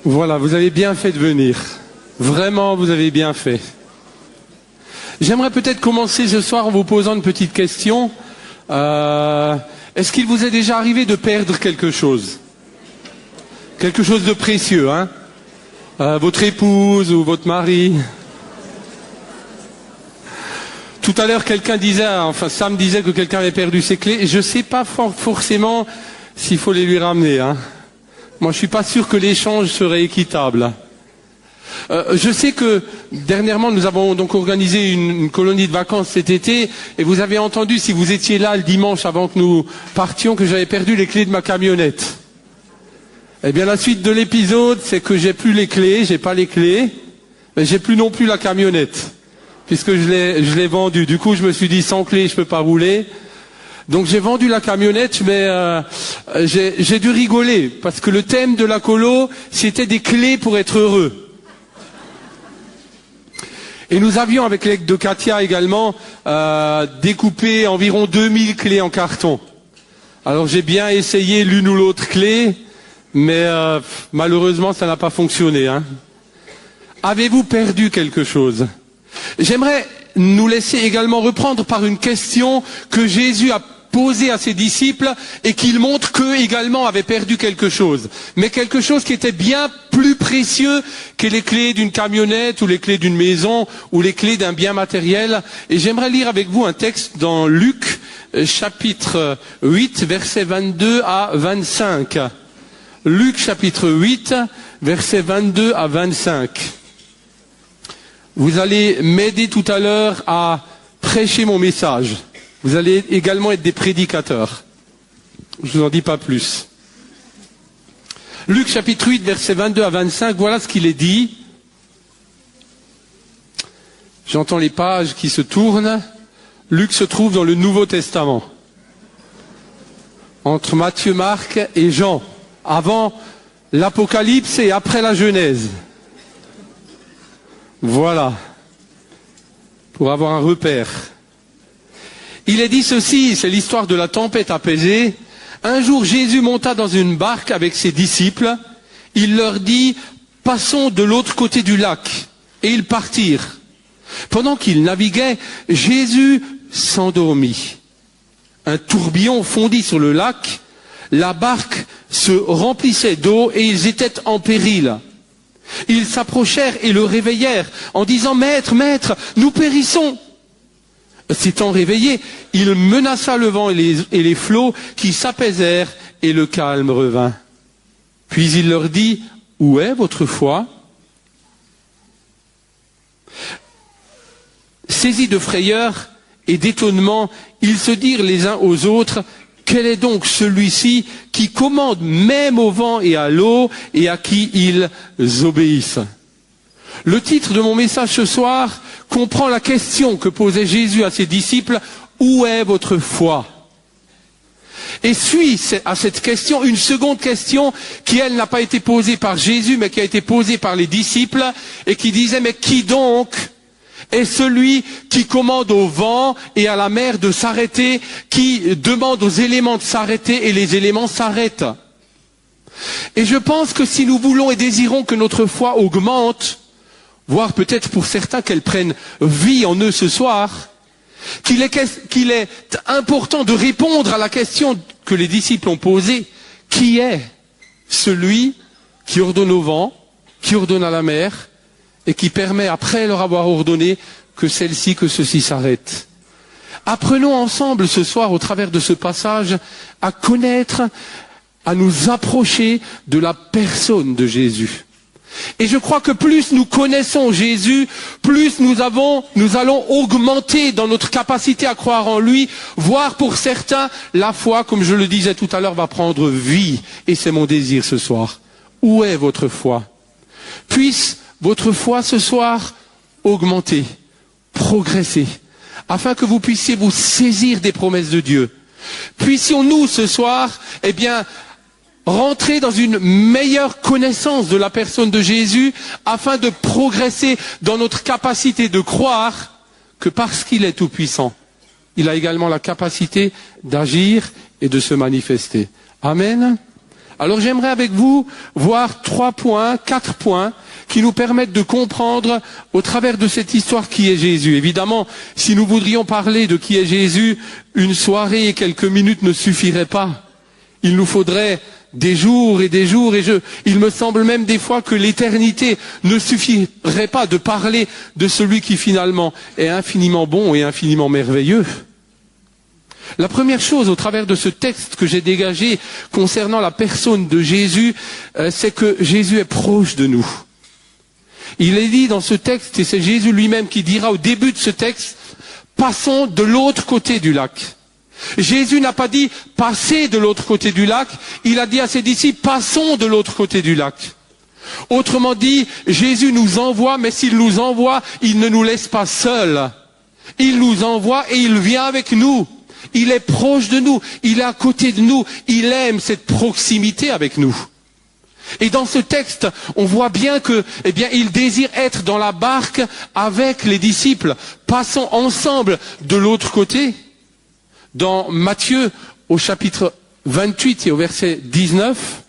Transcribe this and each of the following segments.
Voilà, vous avez bien fait de venir. Vraiment, vous avez bien fait. J'aimerais peut-être commencer ce soir en vous posant une petite question. Est-ce qu'il vous est déjà arrivé de perdre quelque chose? Quelque chose de précieux, hein? Votre épouse ou votre mari? Tout à l'heure, quelqu'un disait, enfin Sam disait que quelqu'un avait perdu ses clés. Je ne sais pas forcément s'il faut les lui ramener, hein. Moi, je suis pas sûr que l'échange serait équitable. Je sais que dernièrement, nous avons donc organisé une colonie de vacances cet été, et vous avez entendu, si vous étiez là le dimanche avant que nous partions, que j'avais perdu les clés de ma camionnette. Eh bien, la suite de l'épisode, c'est que j'ai plus les clés, j'ai pas les clés, mais j'ai plus non plus la camionnette, puisque je l'ai vendue. Du coup, je me suis dit, sans clés, je peux pas rouler. Donc j'ai vendu la camionnette, mais j'ai dû rigoler, parce que le thème de la colo, c'était des clés pour être heureux. Et nous avions, avec l'aide de Katia également, découpé environ 2000 clés en carton. Alors j'ai bien essayé l'une ou l'autre clé, mais malheureusement ça n'a pas fonctionné, hein. Avez-vous perdu quelque chose? J'aimerais nous laisser également reprendre par une question que Jésus a posée à ses disciples et qu'il montre qu'eux également avaient perdu quelque chose. Mais quelque chose qui était bien plus précieux que les clés d'une camionnette ou les clés d'une maison ou les clés d'un bien matériel. Et j'aimerais lire avec vous un texte dans Luc, chapitre 8, versets 22 à 25. Luc, chapitre 8, versets 22 à 25. Vous allez m'aider tout à l'heure à prêcher mon message. Vous allez également être des prédicateurs. Je ne vous en dis pas plus. Luc chapitre 8, versets 22 à 25, voilà ce qu'il est dit. J'entends les pages qui se tournent. Luc se trouve dans le Nouveau Testament. Entre Matthieu, Marc et Jean. Avant l'Apocalypse et après la Genèse. Voilà. Pour avoir un repère. Il est dit ceci, c'est l'histoire de la tempête apaisée. Un jour, Jésus monta dans une barque avec ses disciples. Il leur dit, passons de l'autre côté du lac. Et ils partirent. Pendant qu'ils naviguaient, Jésus s'endormit. Un tourbillon fondit sur le lac. La barque se remplissait d'eau et ils étaient en péril. Ils s'approchèrent et le réveillèrent en disant, Maître, Maître, nous périssons. S'étant réveillé, il menaça le vent et les flots qui s'apaisèrent et le calme revint. Puis il leur dit, où est votre foi? Saisis de frayeur et d'étonnement, ils se dirent les uns aux autres, quel est donc celui-ci qui commande même au vent et à l'eau et à qui ils obéissent? Le titre de mon message ce soir comprend la question que posait Jésus à ses disciples, où est votre foi? Et suit à cette question une seconde question qui, elle, n'a pas été posée par Jésus, mais qui a été posée par les disciples, et qui disait, mais qui donc est celui qui commande au vent et à la mer de s'arrêter, qui demande aux éléments de s'arrêter et les éléments s'arrêtent? Et je pense que si nous voulons et désirons que notre foi augmente, voire peut-être pour certains qu'elle prenne vie en eux ce soir, qu'il est important de répondre à la question que les disciples ont posée, qui est celui qui ordonne au vent, qui ordonne à la mer, et qui permet, après leur avoir ordonné, que ceci s'arrête. Apprenons ensemble ce soir, au travers de ce passage, à connaître, à nous approcher de la personne de Jésus. Et je crois que plus nous connaissons Jésus, plus nous allons augmenter dans notre capacité à croire en lui, voire pour certains, la foi, comme je le disais tout à l'heure, va prendre vie. Et c'est mon désir ce soir. Où est votre foi? Puisse votre foi ce soir augmenter, progresser, afin que vous puissiez vous saisir des promesses de Dieu. Puissions-nous ce soir, rentrer dans une meilleure connaissance de la personne de Jésus, afin de progresser dans notre capacité de croire que parce qu'il est tout-puissant, il a également la capacité d'agir et de se manifester. Amen. Alors j'aimerais avec vous voir 3 points, 4 points qui nous permettent de comprendre au travers de cette histoire qui est Jésus. Évidemment, si nous voudrions parler de qui est Jésus, une soirée et quelques minutes ne suffiraient pas. Il nous faudrait des jours et des jours il me semble même des fois que l'éternité ne suffirait pas de parler de celui qui finalement est infiniment bon et infiniment merveilleux. La première chose au travers de ce texte que j'ai dégagé concernant la personne de Jésus, c'est que Jésus est proche de nous. Il est dit dans ce texte, et c'est Jésus lui-même qui dira au début de ce texte, passons de l'autre côté du lac. Jésus n'a pas dit passez de l'autre côté du lac, il a dit à ses disciples passons de l'autre côté du lac. Autrement dit, Jésus nous envoie, mais s'il nous envoie, il ne nous laisse pas seuls. Il nous envoie et il vient avec nous. Il est proche de nous, il est à côté de nous, il aime cette proximité avec nous. Et dans ce texte, on voit bien que, il désire être dans la barque avec les disciples. Passons ensemble de l'autre côté. Dans Matthieu, au chapitre 28 et au verset 19,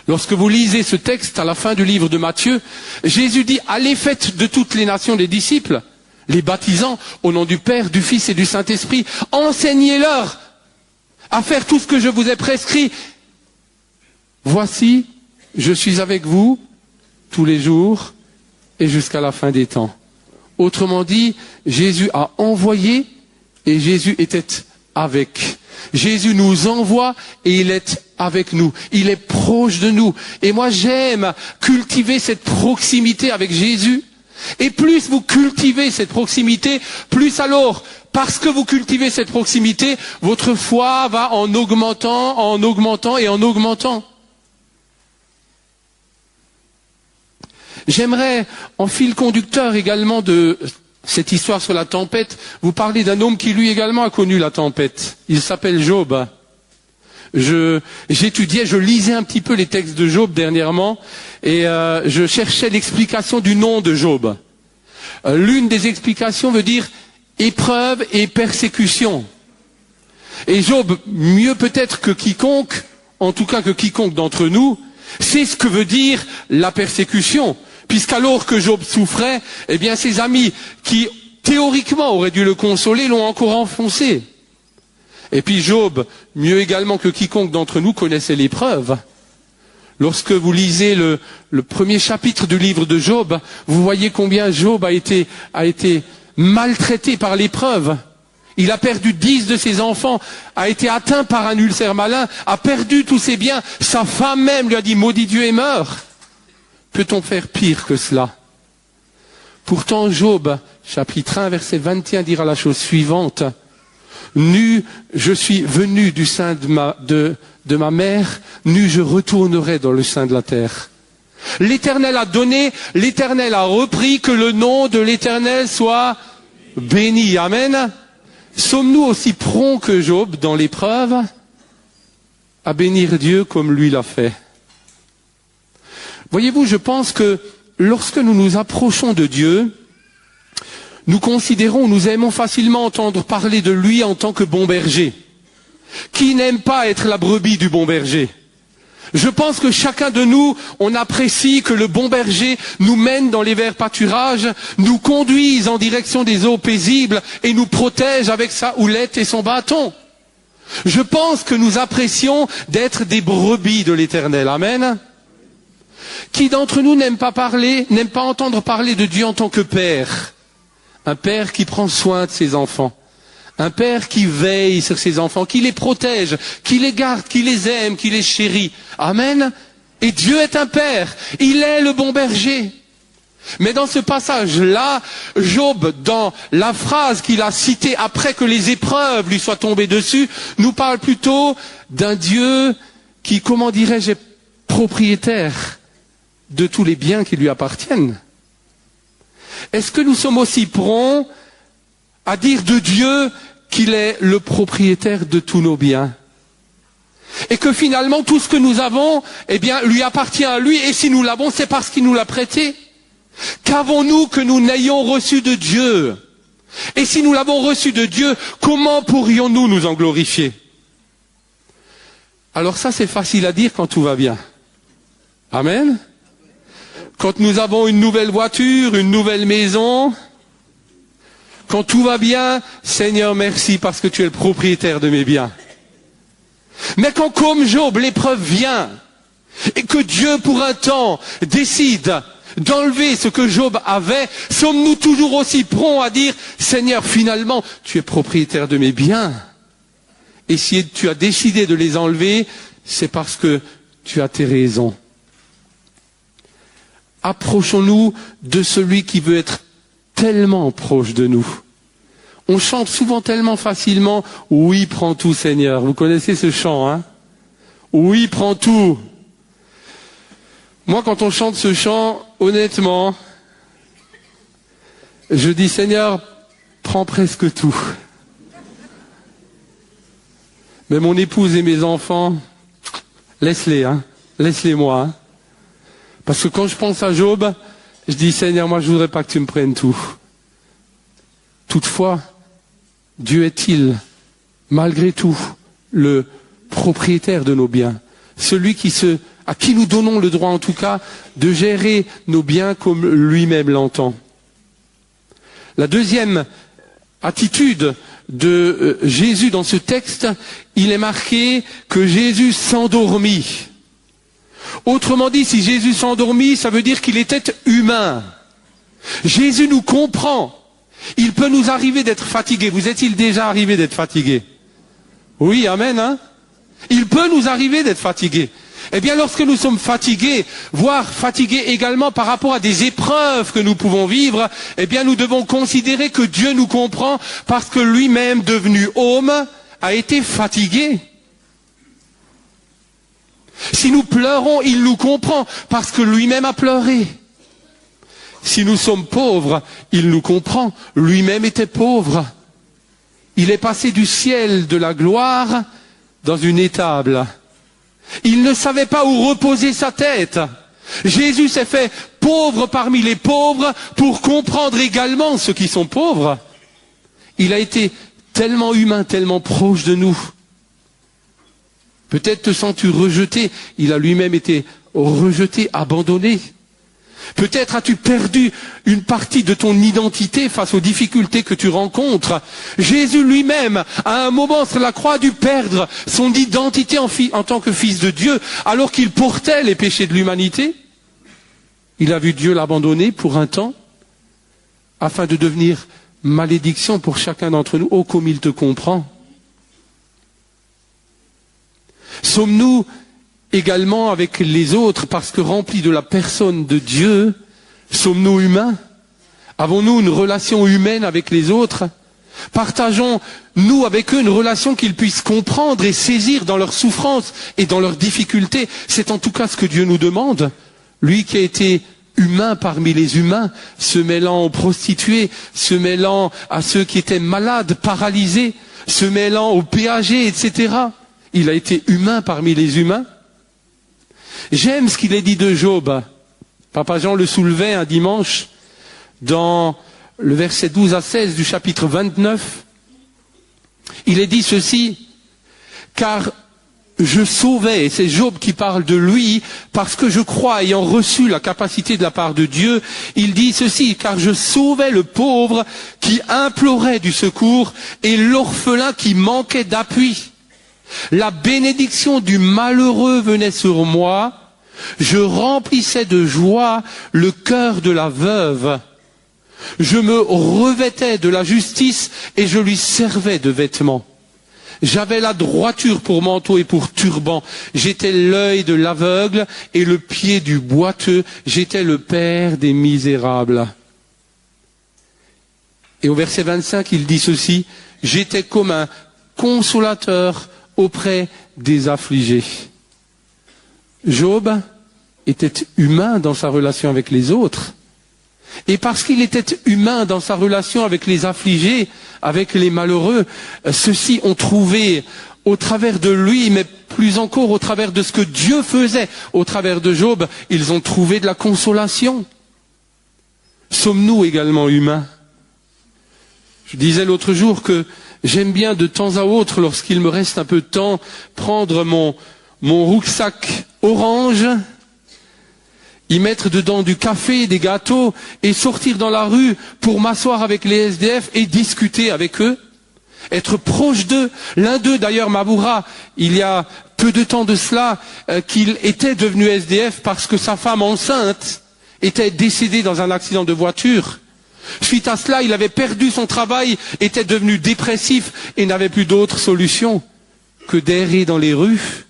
lorsque vous lisez ce texte à la fin du livre de Matthieu, Jésus dit, allez faites de toutes les nations des disciples, les baptisant au nom du Père, du Fils et du Saint-Esprit, enseignez-leur à faire tout ce que je vous ai prescrit. Voici, je suis avec vous tous les jours et jusqu'à la fin des temps. Autrement dit, Jésus a envoyé et Jésus était avec. Jésus nous envoie et il est avec nous. Il est proche de nous. Et moi, j'aime cultiver cette proximité avec Jésus. Et plus vous cultivez cette proximité, plus alors, parce que vous cultivez cette proximité, votre foi va en augmentant et en augmentant. J'aimerais, en fil conducteur également de cette histoire sur la tempête, vous parler d'un homme qui lui également a connu la tempête. Il s'appelle Job. Je lisais un petit peu les textes de Job dernièrement et je cherchais l'explication du nom de Job. L'une des explications veut dire épreuve et persécution. Et Job, mieux peut-être que quiconque, en tout cas que quiconque d'entre nous, sait ce que veut dire la persécution. Puisqu'alors que Job souffrait, ses amis qui théoriquement auraient dû le consoler l'ont encore enfoncé. Et puis Job, mieux également que quiconque d'entre nous, connaissait l'épreuve. Lorsque vous lisez le premier chapitre du livre de Job, vous voyez combien Job a été maltraité par l'épreuve. Il a perdu 10 de ses enfants, a été atteint par un ulcère malin, a perdu tous ses biens. Sa femme même lui a dit « Maudit Dieu et meurs ». Peut-on faire pire que cela? Pourtant Job, chapitre 1, verset 21, dira la chose suivante. Nu, je suis venu du sein de ma mère, nu je retournerai dans le sein de la terre. L'Éternel a donné, l'Éternel a repris, que le nom de l'Éternel soit béni. Amen. Sommes-nous aussi prompts que Job dans l'épreuve à bénir Dieu comme lui l'a fait? Voyez-vous, je pense que lorsque nous nous approchons de Dieu, nous aimons facilement entendre parler de lui en tant que bon berger. Qui n'aime pas être la brebis du bon berger? Je pense que chacun de nous, on apprécie que le bon berger nous mène dans les verts pâturages, nous conduise en direction des eaux paisibles et nous protège avec sa houlette et son bâton. Je pense que nous apprécions d'être des brebis de l'Éternel. Amen. Qui d'entre nous n'aime pas entendre parler de Dieu en tant que Père? Un Père qui prend soin de ses enfants. Un Père qui veille sur ses enfants, qui les protège, qui les garde, qui les aime, qui les chérit. Amen. Et Dieu est un Père. Il est le bon berger. Mais dans ce passage-là, Job, dans la phrase qu'il a citée après que les épreuves lui soient tombées dessus, nous parle plutôt d'un Dieu qui, comment dirais-je, est propriétaire de tous les biens qui lui appartiennent. Est-ce que nous sommes aussi prompts à dire de Dieu qu'il est le propriétaire de tous nos biens? Et que finalement, tout ce que nous avons, lui appartient à lui, et si nous l'avons, c'est parce qu'il nous l'a prêté. Qu'avons-nous que nous n'ayons reçu de Dieu? Et si nous l'avons reçu de Dieu, comment pourrions-nous nous en glorifier? Alors ça, c'est facile à dire quand tout va bien. Amen. Quand nous avons une nouvelle voiture, une nouvelle maison, quand tout va bien, Seigneur, merci parce que tu es le propriétaire de mes biens. Mais quand, comme Job, l'épreuve vient, et que Dieu, pour un temps, décide d'enlever ce que Job avait, sommes-nous toujours aussi prompts à dire, Seigneur, finalement, tu es propriétaire de mes biens. Et si tu as décidé de les enlever, c'est parce que tu as tes raisons. Approchons-nous de celui qui veut être tellement proche de nous. On chante souvent tellement facilement, oui, prends tout Seigneur. Vous connaissez ce chant, hein? Oui, prends tout. Moi, quand on chante ce chant, honnêtement, je dis Seigneur, prends presque tout. Mais mon épouse et mes enfants, laisse-les, hein, laisse-les moi. Hein. Parce que quand je pense à Job, je dis Seigneur, moi je voudrais pas que tu me prennes tout. Toutefois, Dieu est-il, malgré tout, le propriétaire de nos biens, celui à qui nous donnons le droit en tout cas de gérer nos biens comme lui-même l'entend. La deuxième attitude de Jésus dans ce texte, il est marqué que Jésus s'endormit. Autrement dit, si Jésus s'endormit, ça veut dire qu'il était humain. Jésus nous comprend. Il peut nous arriver d'être fatigué. Vous est-il déjà arrivé d'être fatigué? Oui, amen, hein? Il peut nous arriver d'être fatigué. Eh bien, lorsque nous sommes fatigués, voire fatigués également par rapport à des épreuves que nous pouvons vivre, eh bien, nous devons considérer que Dieu nous comprend parce que lui-même, devenu homme, a été fatigué. Si nous pleurons, il nous comprend parce que lui-même a pleuré. Si nous sommes pauvres, il nous comprend. Lui-même était pauvre. Il est passé du ciel de la gloire dans une étable. Il ne savait pas où reposer sa tête. Jésus s'est fait pauvre parmi les pauvres pour comprendre également ceux qui sont pauvres. Il a été tellement humain, tellement proche de nous. Peut-être te sens-tu rejeté. Il a lui-même été rejeté, abandonné. Peut-être as-tu perdu une partie de ton identité face aux difficultés que tu rencontres. Jésus lui-même, à un moment sur la croix, a dû perdre son identité en tant que fils de Dieu, alors qu'il portait les péchés de l'humanité. Il a vu Dieu l'abandonner pour un temps, afin de devenir malédiction pour chacun d'entre nous. Oh, comme il te comprend. Sommes-nous également avec les autres, parce que remplis de la personne de Dieu, sommes-nous humains? Avons-nous une relation humaine avec les autres? Partageons-nous avec eux une relation qu'ils puissent comprendre et saisir dans leurs souffrances et dans leurs difficultés? C'est en tout cas ce que Dieu nous demande. Lui qui a été humain parmi les humains, se mêlant aux prostituées, se mêlant à ceux qui étaient malades, paralysés, se mêlant aux péagers, etc. Il a été humain parmi les humains. J'aime ce qu'il est dit de Job. Papa Jean le soulevait un dimanche dans le verset 12 à 16 du chapitre 29. Il est dit ceci, car je sauvais, et c'est Job qui parle de lui, parce que je crois, ayant reçu la capacité de la part de Dieu, il dit ceci, car je sauvais le pauvre qui implorait du secours et l'orphelin qui manquait d'appui. La bénédiction du malheureux venait sur moi, je remplissais de joie le cœur de la veuve. Je me revêtais de la justice et je lui servais de vêtements. J'avais la droiture pour manteau et pour turban. J'étais l'œil de l'aveugle et le pied du boiteux. J'étais le père des misérables. Et au verset 25, il dit ceci, j'étais comme un consolateur auprès des affligés. Job était humain dans sa relation avec les autres. Et parce qu'il était humain dans sa relation avec les affligés, avec les malheureux, ceux-ci ont trouvé au travers de lui, mais plus encore au travers de ce que Dieu faisait au travers de Job, ils ont trouvé de la consolation. Sommes-nous également humains? Je disais l'autre jour que j'aime bien de temps à autre, lorsqu'il me reste un peu de temps, prendre mon rucksack orange, y mettre dedans du café, des gâteaux, et sortir dans la rue pour m'asseoir avec les SDF et discuter avec eux, être proche d'eux. L'un d'eux, d'ailleurs, m'avouera, il y a peu de temps de cela, qu'il était devenu SDF parce que sa femme enceinte était décédée dans un accident de voiture. Suite à cela, il avait perdu son travail, était devenu dépressif et n'avait plus d'autre solution que d'errer dans les rues.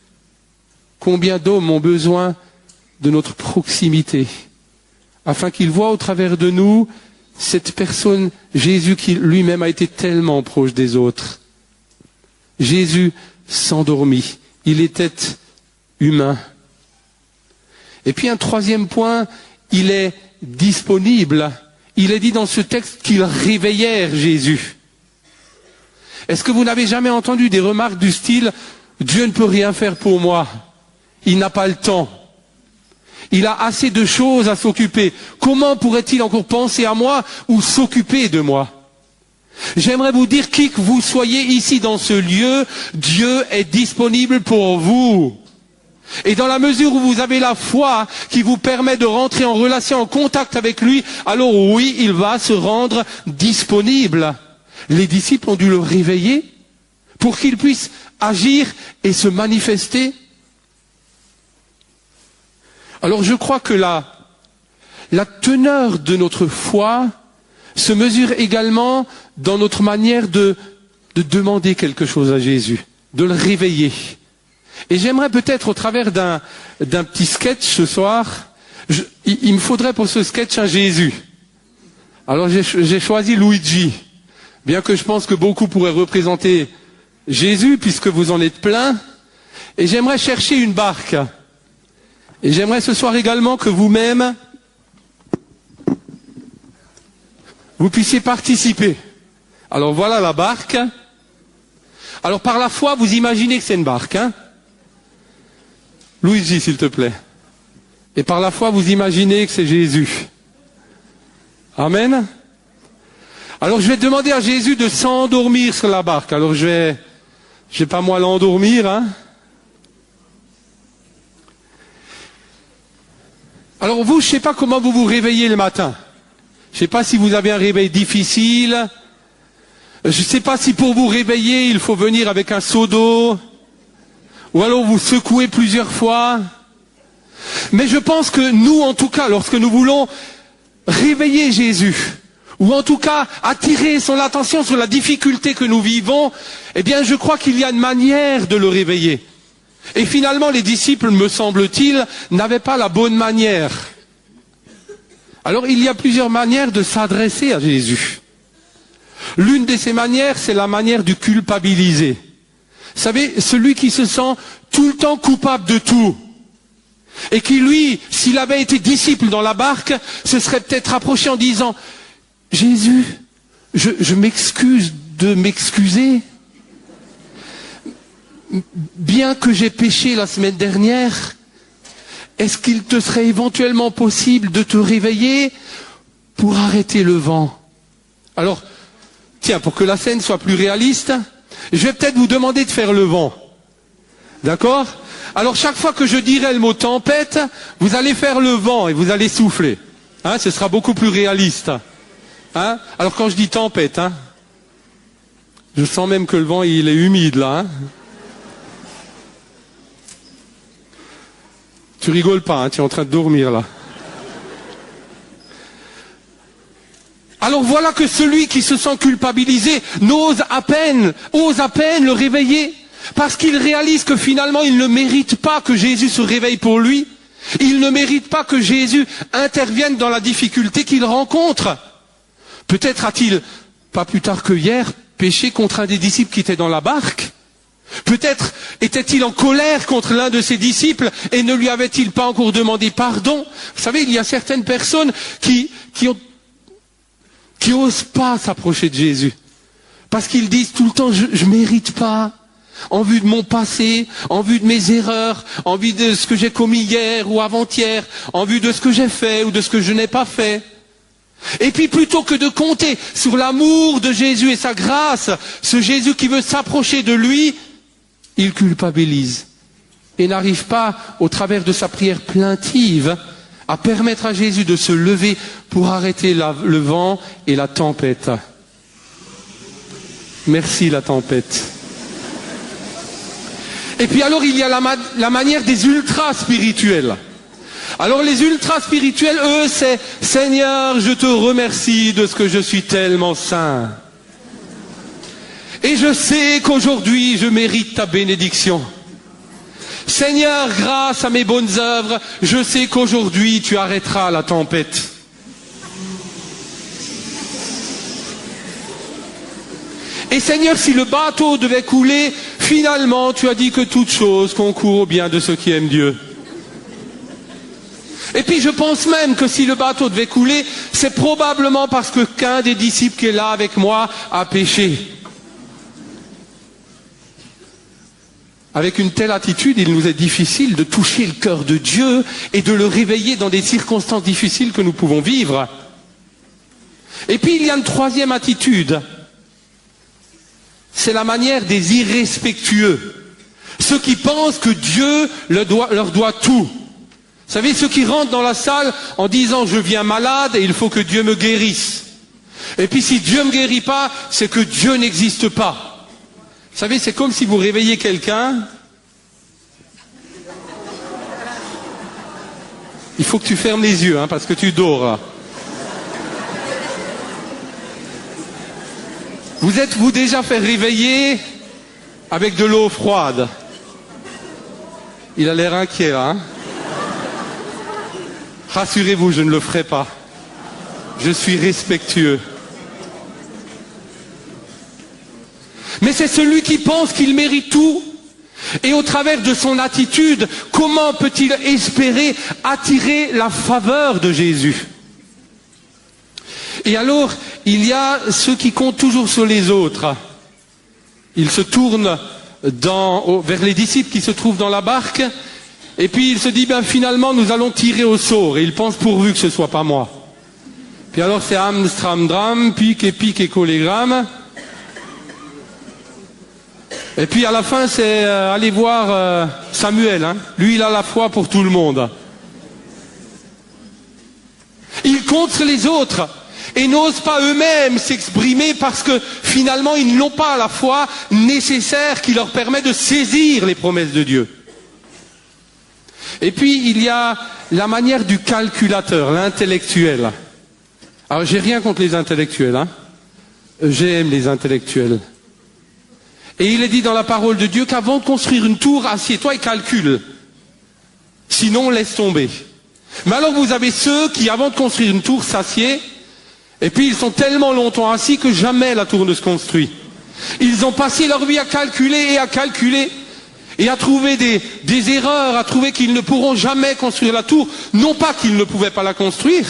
Combien d'hommes ont besoin de notre proximité, afin qu'il voit au travers de nous cette personne, Jésus, qui lui-même a été tellement proche des autres. Jésus s'endormit, il était humain. Et puis un troisième point, il est disponible. Il est dit dans ce texte qu'ils réveillèrent Jésus. Est-ce que vous n'avez jamais entendu des remarques du style « Dieu ne peut rien faire pour moi, il n'a pas le temps ». Il a assez de choses à s'occuper. Comment pourrait-il encore penser à moi ou s'occuper de moi? J'aimerais vous dire, qui que vous soyez ici dans ce lieu, Dieu est disponible pour vous. Et dans la mesure où vous avez la foi qui vous permet de rentrer en relation, en contact avec lui, alors oui, il va se rendre disponible. Les disciples ont dû le réveiller pour qu'il puisse agir et se manifester. Alors je crois que la teneur de notre foi se mesure également dans notre manière de demander quelque chose à Jésus, de le réveiller. Et j'aimerais peut-être au travers d'un petit sketch ce soir, il me faudrait pour ce sketch un Jésus. Alors j'ai choisi Luigi, bien que je pense que beaucoup pourraient représenter Jésus puisque vous en êtes plein. Et j'aimerais chercher une barque. Et j'aimerais ce soir également que vous-même, vous puissiez participer. Alors voilà la barque. Alors par la foi, vous imaginez que c'est une barque, hein? Luigi, s'il te plaît. Et par la foi, vous imaginez que c'est Jésus. Amen. Alors je vais demander à Jésus de s'endormir sur la barque. Alors je vais pas moi l'endormir, hein? Alors vous, je ne sais pas comment vous vous réveillez le matin. Je ne sais pas si vous avez un réveil difficile. Je ne sais pas si pour vous réveiller, il faut venir avec un seau d'eau. Ou alors vous secouez plusieurs fois. Mais je pense que nous, en tout cas, lorsque nous voulons réveiller Jésus, ou en tout cas attirer son attention sur la difficulté que nous vivons, eh bien je crois qu'il y a une manière de le réveiller. Et finalement, les disciples, me semble-t-il, n'avaient pas la bonne manière. Alors, il y a plusieurs manières de s'adresser à Jésus. L'une de ces manières, c'est la manière du culpabiliser. Vous savez, celui qui se sent tout le temps coupable de tout. Et qui, lui, s'il avait été disciple dans la barque, se serait peut-être approché en disant « Jésus, je m'excuse de m'excuser. Bien que j'ai péché la semaine dernière, est-ce qu'il te serait éventuellement possible de te réveiller pour arrêter le vent ?» Alors, tiens, pour que la scène soit plus réaliste, je vais peut-être vous demander de faire le vent. D'accord? Alors, chaque fois que je dirai le mot tempête, vous allez faire le vent et vous allez souffler. Hein, ce sera beaucoup plus réaliste. Hein? Alors, quand je dis tempête, hein, je sens même que le vent, il est humide là. Hein? Tu rigoles pas, hein, tu es en train de dormir là. Alors voilà que celui qui se sent culpabilisé ose à peine le réveiller, parce qu'il réalise que finalement il ne mérite pas que Jésus se réveille pour lui. Il ne mérite pas que Jésus intervienne dans la difficulté qu'il rencontre. Peut-être a-t-il, pas plus tard que hier, péché contre un des disciples qui était dans la barque. Peut-être était-il en colère contre l'un de ses disciples et ne lui avait-il pas encore demandé pardon. Vous savez, il y a certaines personnes qui osent pas s'approcher de Jésus. Parce qu'ils disent tout le temps, je mérite pas. En vue de mon passé, en vue de mes erreurs, en vue de ce que j'ai commis hier ou avant-hier, en vue de ce que j'ai fait ou de ce que je n'ai pas fait. Et puis plutôt que de compter sur l'amour de Jésus et sa grâce, ce Jésus qui veut s'approcher de lui, il culpabilise. et n'arrive pas, au travers de sa prière plaintive, à permettre à Jésus de se lever pour arrêter le vent et la tempête. Merci la tempête. Et puis alors il y a la manière des ultra spirituels. Alors les ultra spirituels, eux, c'est « Seigneur, je te remercie de ce que je suis tellement saint. Et je sais qu'aujourd'hui, je mérite ta bénédiction. Seigneur, grâce à mes bonnes œuvres, je sais qu'aujourd'hui, tu arrêteras la tempête. » Et Seigneur, si le bateau devait couler, finalement, tu as dit que toute chose concourt au bien de ceux qui aiment Dieu. Et puis je pense même que si le bateau devait couler, c'est probablement parce que qu'un des disciples qui est là avec moi a péché. Avec une telle attitude, il nous est difficile de toucher le cœur de Dieu et de le réveiller dans des circonstances difficiles que nous pouvons vivre. Et puis il y a une troisième attitude. C'est la manière des irrespectueux. Ceux qui pensent que Dieu leur doit tout. Vous savez, ceux qui rentrent dans la salle en disant « je viens malade et il faut que Dieu me guérisse ». Et puis si Dieu ne me guérit pas, c'est que Dieu n'existe pas. Vous savez, c'est comme si vous réveillez quelqu'un. Il faut que tu fermes les yeux, parce que tu dors. Vous êtes-vous déjà fait réveiller avec de l'eau froide? Il a l'air inquiet là. Rassurez-vous, je ne le ferai pas. Je suis respectueux. Mais c'est celui qui pense qu'il mérite tout. Et au travers de son attitude, comment peut-il espérer attirer la faveur de Jésus? Et alors, il y a ceux qui comptent toujours sur les autres. Ils se tournent vers les disciples qui se trouvent dans la barque, et puis il se dit, finalement, nous allons tirer au sort. Et il pense pourvu que ce ne soit pas moi. Puis alors c'est Amstramdram, pique et collégramme. Et puis à la fin, c'est aller voir Samuel. Lui, il a la foi pour tout le monde. Ils comptent sur les autres et n'osent pas eux-mêmes s'exprimer parce que finalement, ils n'ont pas la foi nécessaire qui leur permet de saisir les promesses de Dieu. Et puis, il y a la manière du calculateur, l'intellectuel. Alors, j'ai rien contre les intellectuels. J'aime les intellectuels. Et il est dit dans la parole de Dieu qu'avant de construire une tour, assieds-toi et calcule. Sinon, laisse tomber. Mais alors, vous avez ceux qui, avant de construire une tour, s'assiedent, et puis ils sont tellement longtemps assis que jamais la tour ne se construit. Ils ont passé leur vie à calculer, et à trouver des erreurs, à trouver qu'ils ne pourront jamais construire la tour. Non pas qu'ils ne pouvaient pas la construire,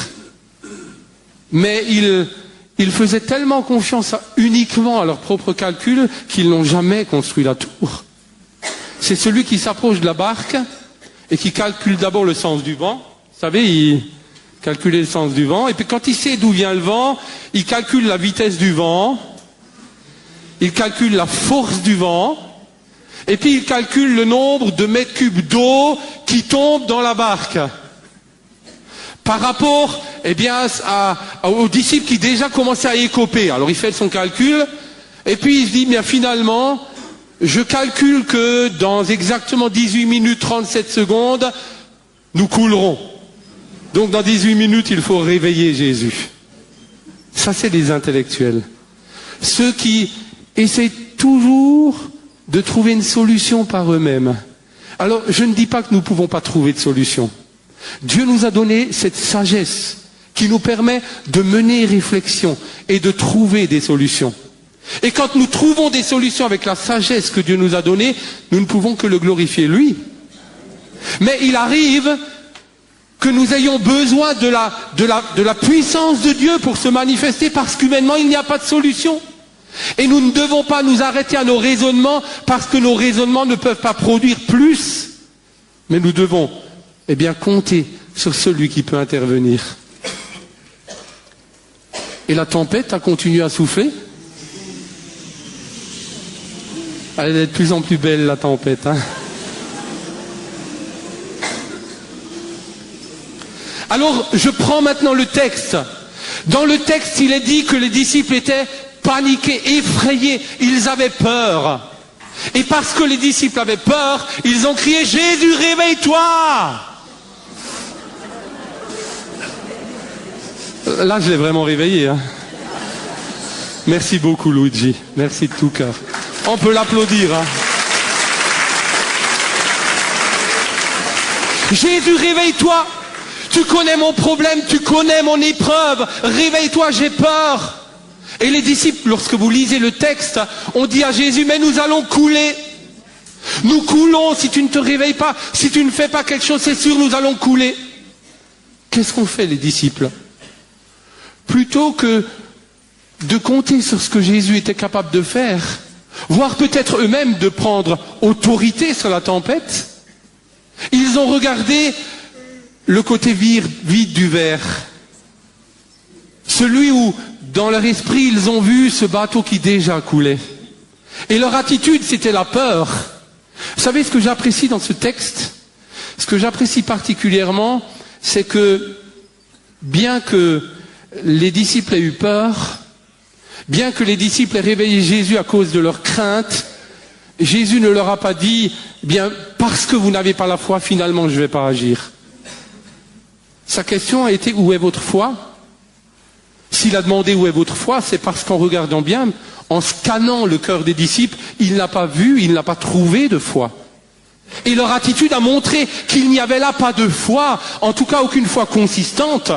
mais ils faisaient tellement confiance uniquement à leurs propres calculs qu'ils n'ont jamais construit la tour. C'est celui qui s'approche de la barque et qui calcule d'abord le sens du vent. Vous savez, il calculait le sens du vent, et puis quand il sait d'où vient le vent, il calcule la vitesse du vent, il calcule la force du vent, et puis il calcule le nombre de mètres cubes d'eau qui tombent dans la barque. Par rapport, aux disciples qui déjà commençaient à écoper. Alors il fait son calcul, et puis il se dit, finalement, je calcule que dans exactement 18 minutes 37 secondes, nous coulerons. Donc dans 18 minutes, il faut réveiller Jésus. Ça, c'est des intellectuels. Ceux qui essayent toujours de trouver une solution par eux-mêmes. Alors, je ne dis pas que nous ne pouvons pas trouver de solution. Dieu nous a donné cette sagesse qui nous permet de mener réflexion et de trouver des solutions. Et quand nous trouvons des solutions avec la sagesse que Dieu nous a donnée, nous ne pouvons que le glorifier lui. Mais il arrive que nous ayons besoin de la puissance de Dieu pour se manifester, parce qu'humainement il n'y a pas de solution. Et nous ne devons pas nous arrêter à nos raisonnements, parce que nos raisonnements ne peuvent pas produire plus. Mais nous devons compter sur celui qui peut intervenir. Et la tempête a continué à souffler. Elle est de plus en plus belle, la tempête. Alors, je prends maintenant le texte. Dans le texte, il est dit que les disciples étaient paniqués, effrayés, ils avaient peur. Et parce que les disciples avaient peur, ils ont crié « Jésus, réveille-toi » Là, je l'ai vraiment réveillé. Hein. Merci beaucoup, Luigi. Merci de tout cœur. On peut l'applaudir. Hein. Jésus, réveille-toi. Tu connais mon problème, tu connais mon épreuve. Réveille-toi, j'ai peur. Et les disciples, lorsque vous lisez le texte, ont dit à Jésus, mais nous allons couler. Nous coulons si tu ne te réveilles pas. Si tu ne fais pas quelque chose, c'est sûr, nous allons couler. Qu'est-ce qu'ont fait les disciples? Plutôt que de compter sur ce que Jésus était capable de faire, voire peut-être eux-mêmes de prendre autorité sur la tempête, ils ont regardé le côté vide du verre. Celui où, dans leur esprit, ils ont vu ce bateau qui déjà coulait. Et leur attitude, c'était la peur. Vous savez ce que j'apprécie dans ce texte? Ce que j'apprécie particulièrement, c'est que, bien que les disciples aient eu peur, bien que les disciples aient réveillé Jésus à cause de leur crainte, Jésus ne leur a pas dit, bien, parce que vous n'avez pas la foi, finalement, je ne vais pas agir. Sa question a été, où est votre foi? S'il a demandé où est votre foi, c'est parce qu'en regardant bien, en scannant le cœur des disciples, il n'a pas vu, il n'a pas trouvé de foi. Et leur attitude a montré qu'il n'y avait là pas de foi, en tout cas aucune foi consistante.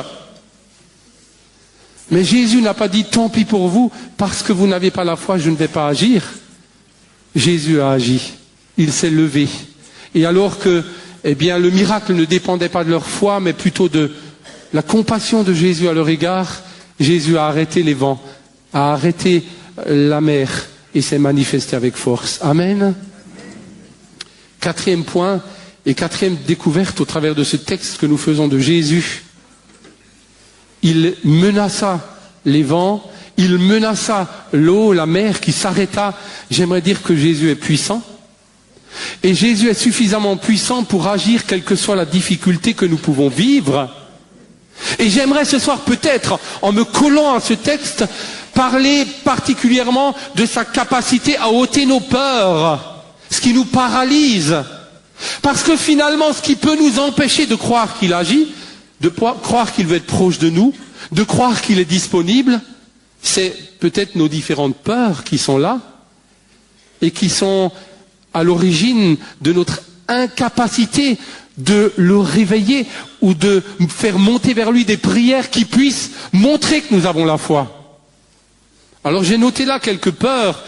Mais Jésus n'a pas dit, tant pis pour vous, parce que vous n'avez pas la foi, je ne vais pas agir. Jésus a agi. Il s'est levé. Et alors que, eh bien, le miracle ne dépendait pas de leur foi, mais plutôt de la compassion de Jésus à leur égard, Jésus a arrêté les vents, a arrêté la mer et s'est manifesté avec force. Amen. Quatrième point et quatrième découverte au travers de ce texte que nous faisons de Jésus. Il menaça les vents, il menaça l'eau, la mer qui s'arrêta. J'aimerais dire que Jésus est puissant. Et Jésus est suffisamment puissant pour agir quelle que soit la difficulté que nous pouvons vivre. Et j'aimerais ce soir peut-être, en me collant à ce texte, parler particulièrement de sa capacité à ôter nos peurs, ce qui nous paralyse. Parce que finalement, ce qui peut nous empêcher de croire qu'il agit, de croire qu'il veut être proche de nous, de croire qu'il est disponible, c'est peut-être nos différentes peurs qui sont là et qui sont à l'origine de notre incapacité de le réveiller ou de faire monter vers lui des prières qui puissent montrer que nous avons la foi. Alors j'ai noté là quelques peurs,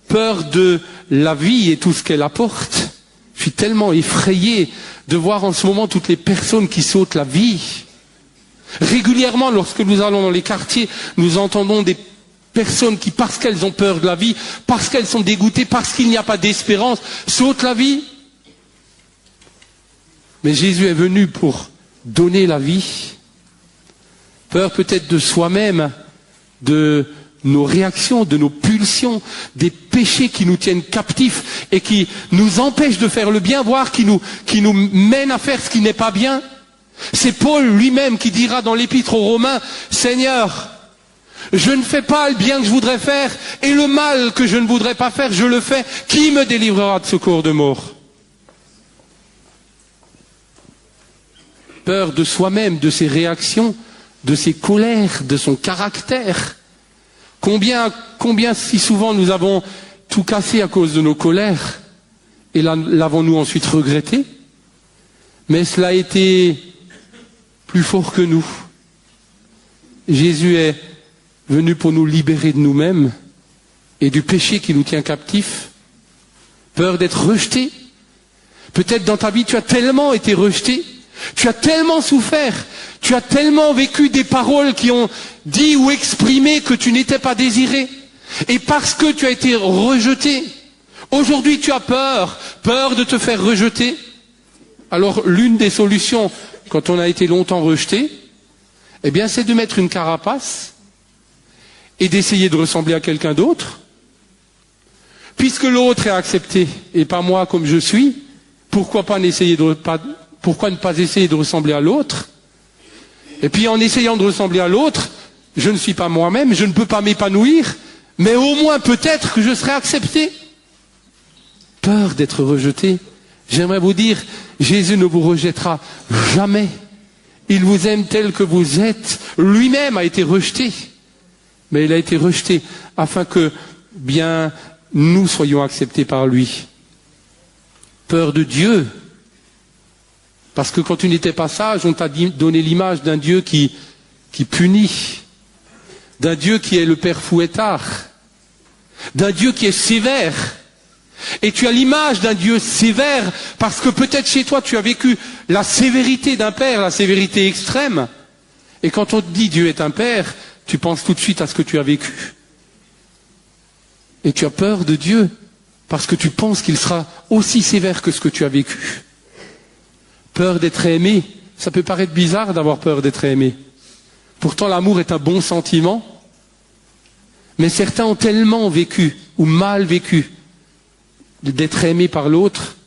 peur de la vie et tout ce qu'elle apporte. Je suis tellement effrayé de voir en ce moment toutes les personnes qui sautent la vie. Régulièrement, lorsque nous allons dans les quartiers, nous entendons des personnes qui, parce qu'elles ont peur de la vie, parce qu'elles sont dégoûtées, parce qu'il n'y a pas d'espérance, sautent la vie. Mais Jésus est venu pour donner la vie. Peur peut-être de soi-même, de nos réactions, de nos pulsions, des péchés qui nous tiennent captifs et qui nous empêchent de faire le bien, voire qui nous mènent à faire ce qui n'est pas bien. C'est Paul lui-même qui dira dans l'épître aux Romains, « Seigneur, je ne fais pas le bien que je voudrais faire, et le mal que je ne voudrais pas faire, je le fais. Qui me délivrera de ce corps de mort ?» Peur de soi-même, de ses réactions, de ses colères, de son caractère. Combien si souvent nous avons tout cassé à cause de nos colères, et l'avons-nous ensuite regretté? Mais cela a été plus fort que nous. Jésus est venu pour nous libérer de nous-mêmes et du péché qui nous tient captifs. Peur d'être rejeté. Peut-être dans ta vie tu as tellement été rejeté, tu as tellement souffert, tu as tellement vécu des paroles qui ont dit ou exprimé que tu n'étais pas désiré. Et parce que tu as été rejeté, aujourd'hui tu as peur de te faire rejeter. Alors l'une des solutions, quand on a été longtemps rejeté, eh bien c'est de mettre une carapace et d'essayer de ressembler à quelqu'un d'autre. Puisque l'autre est accepté et pas moi comme je suis, pourquoi ne pas essayer de ressembler à l'autre? Et puis en essayant de ressembler à l'autre, je ne suis pas moi-même, je ne peux pas m'épanouir, mais au moins peut-être que je serai accepté. Peur d'être rejeté. J'aimerais vous dire, Jésus ne vous rejettera jamais. Il vous aime tel que vous êtes. Lui-même a été rejeté. Mais il a été rejeté afin que, bien, nous soyons acceptés par lui. Peur de Dieu. Parce que quand tu n'étais pas sage, on t'a donné l'image d'un Dieu qui punit. D'un Dieu qui est le Père fouettard. D'un Dieu qui est sévère. Et tu as l'image d'un Dieu sévère parce que peut-être chez toi tu as vécu la sévérité d'un père, la sévérité extrême. Et quand on te dit Dieu est un père, tu penses tout de suite à ce que tu as vécu. Et tu as peur de Dieu parce que tu penses qu'il sera aussi sévère que ce que tu as vécu. Peur d'être aimé. Ça peut paraître bizarre d'avoir peur d'être aimé. Pourtant l'amour est un bon sentiment. Mais certains ont tellement vécu ou mal vécu d'être aimés par l'autre,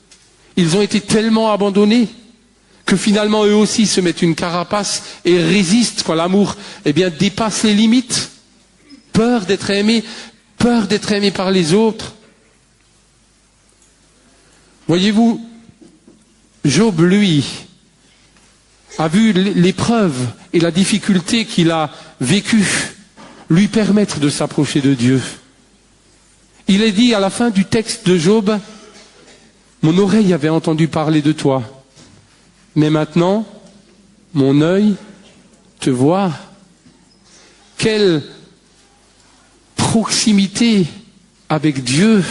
ils ont été tellement abandonnés que finalement eux aussi se mettent une carapace et résistent quand l'amour dépasse les limites. Peur d'être aimé par les autres. Voyez-vous, Job, lui, a vu l'épreuve et la difficulté qu'il a vécue lui permettre de s'approcher de Dieu. Il est dit à la fin du texte de Job, « Mon oreille avait entendu parler de toi, mais maintenant, mon œil te voit. » Quelle proximité avec Dieu.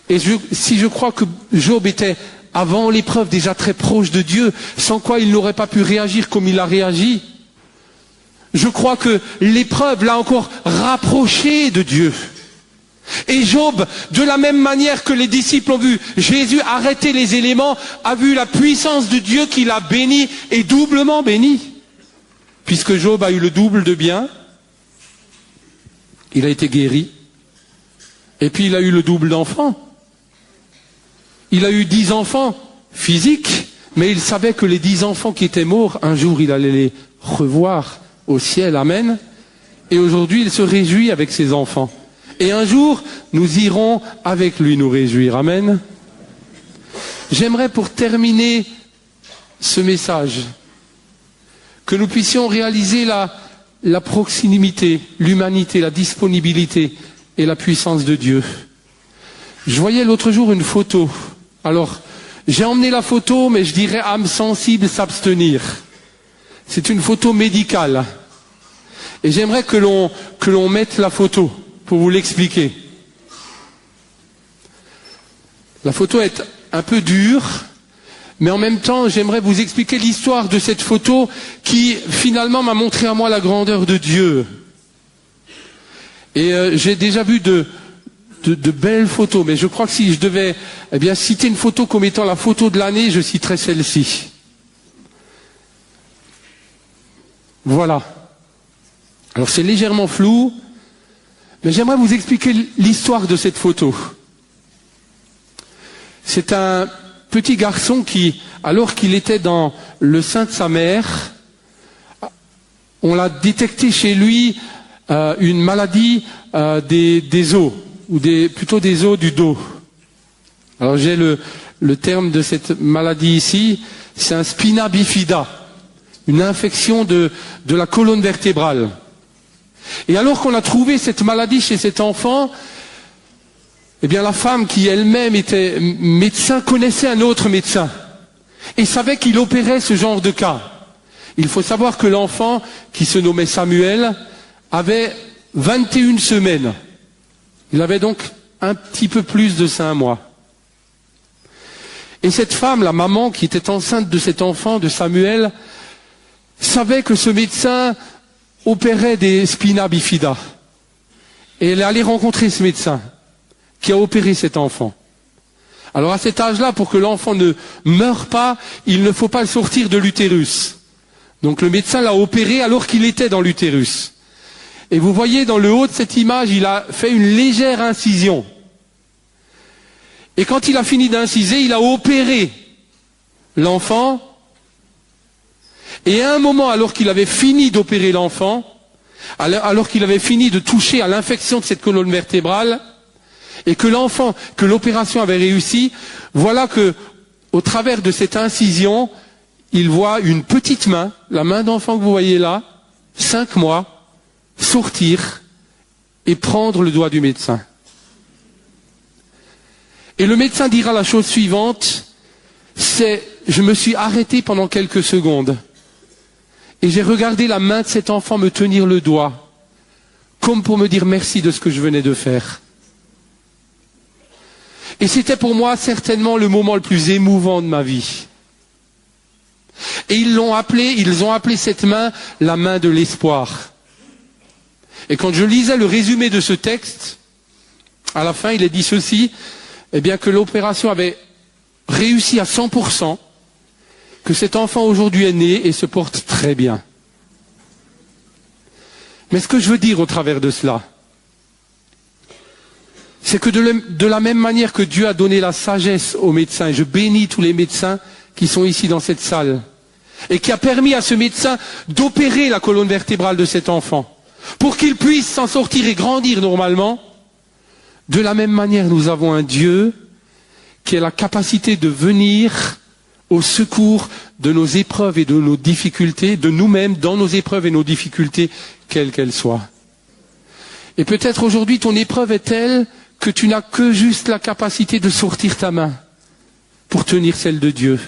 Et si je crois que Job était, avant l'épreuve, déjà très proche de Dieu, sans quoi il n'aurait pas pu réagir comme il a réagi, je crois que l'épreuve l'a encore rapproché de Dieu. Et Job, de la même manière que les disciples ont vu Jésus arrêter les éléments, a vu la puissance de Dieu qui l'a béni et doublement béni. Puisque Job a eu le double de bien, il a été guéri, et puis il a eu le double d'enfants. Il a eu 10 enfants physiques, mais il savait que les 10 enfants qui étaient morts, un jour il allait les revoir au ciel, amen. Et aujourd'hui il se réjouit avec ses enfants. Et un jour, nous irons avec lui nous réjouir. Amen. J'aimerais pour terminer ce message, que nous puissions réaliser la proximité, l'humanité, la disponibilité et la puissance de Dieu. Je voyais l'autre jour une photo. Alors, j'ai emmené la photo, mais je dirais âme sensible s'abstenir. C'est une photo médicale. Et j'aimerais que l'on mette la photo. Pour vous l'expliquer. La photo est un peu dure, mais en même temps, j'aimerais vous expliquer l'histoire de cette photo qui, finalement, m'a montré à moi la grandeur de Dieu. Et j'ai déjà vu de belles photos, mais je crois que si je devais citer une photo comme étant la photo de l'année, je citerais celle-ci. Voilà. Alors c'est légèrement flou, mais j'aimerais vous expliquer l'histoire de cette photo. C'est un petit garçon qui, alors qu'il était dans le sein de sa mère, on l'a détecté chez lui une maladie des os, ou plutôt des os du dos. Alors j'ai le terme de cette maladie ici, c'est un spina bifida, une infection de la colonne vertébrale. Et alors qu'on a trouvé cette maladie chez cet enfant, la femme qui elle-même était médecin connaissait un autre médecin et savait qu'il opérait ce genre de cas. Il faut savoir que l'enfant, qui se nommait Samuel, avait 21 semaines. Il avait donc un petit peu plus de 5 mois. Et cette femme, la maman qui était enceinte de cet enfant, de Samuel, savait que ce médecin opérait des spina bifida. Et elle est allée rencontrer ce médecin qui a opéré cet enfant. Alors à cet âge-là, pour que l'enfant ne meure pas, il ne faut pas le sortir de l'utérus. Donc le médecin l'a opéré alors qu'il était dans l'utérus. Et vous voyez dans le haut de cette image, il a fait une légère incision. Et quand il a fini d'inciser, il a opéré l'enfant. Et à un moment, alors qu'il avait fini d'opérer l'enfant, alors qu'il avait fini de toucher à l'infection de cette colonne vertébrale, et que l'opération avait réussi, voilà que, au travers de cette incision, il voit une petite main, la main d'enfant que vous voyez là, 5 mois, sortir et prendre le doigt du médecin. Et le médecin dira la chose suivante, je me suis arrêté pendant quelques secondes et j'ai regardé la main de cet enfant me tenir le doigt, comme pour me dire merci de ce que je venais de faire. Et c'était pour moi certainement le moment le plus émouvant de ma vie. Et ils ont appelé cette main la main de l'espoir. Et quand je lisais le résumé de ce texte, à la fin il est dit ceci, eh bien que l'opération avait réussi à 100%, que cet enfant aujourd'hui est né et se porte très bien. Mais ce que je veux dire au travers de cela, c'est que de la même manière que Dieu a donné la sagesse aux médecins, et je bénis tous les médecins qui sont ici dans cette salle, et qui a permis à ce médecin d'opérer la colonne vertébrale de cet enfant, pour qu'il puisse s'en sortir et grandir normalement, de la même manière nous avons un Dieu qui a la capacité de venir au secours de nos épreuves et de nos difficultés, de nous-mêmes dans nos épreuves et nos difficultés, quelles qu'elles soient. Et peut-être aujourd'hui ton épreuve est telle que tu n'as que juste la capacité de sortir ta main pour tenir celle de Dieu.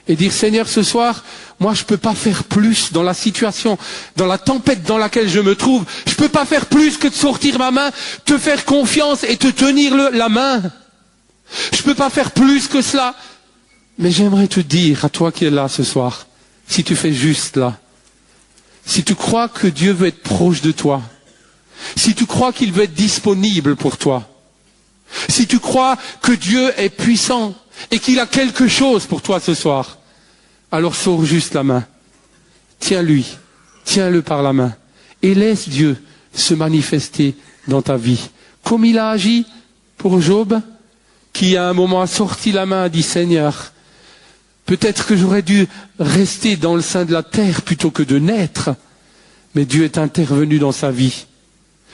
Et dire, Seigneur, ce soir, moi je ne peux pas faire plus dans la situation, dans la tempête dans laquelle je me trouve. Je ne peux pas faire plus que de sortir ma main, te faire confiance et te tenir la main. Je ne peux pas faire plus que cela. Mais j'aimerais te dire, à toi qui es là ce soir, si tu fais juste là, si tu crois que Dieu veut être proche de toi, si tu crois qu'il veut être disponible pour toi, si tu crois que Dieu est puissant et qu'il a quelque chose pour toi ce soir, alors sors juste la main. Tiens-lui, tiens-le par la main et laisse Dieu se manifester dans ta vie. Comme il a agi pour Job, qui à un moment a sorti la main, a dit, Seigneur, peut-être que j'aurais dû rester dans le sein de la terre plutôt que de naître, mais Dieu est intervenu dans sa vie.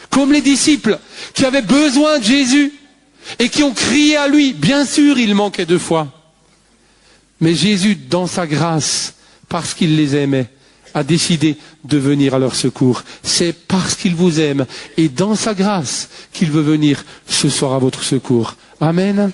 Comme les disciples qui avaient besoin de Jésus et qui ont crié à lui. Bien sûr, il manquait de foi. Mais Jésus, dans sa grâce, parce qu'il les aimait, a décidé de venir à leur secours. C'est parce qu'il vous aime et dans sa grâce qu'il veut venir ce soir à votre secours. Amen.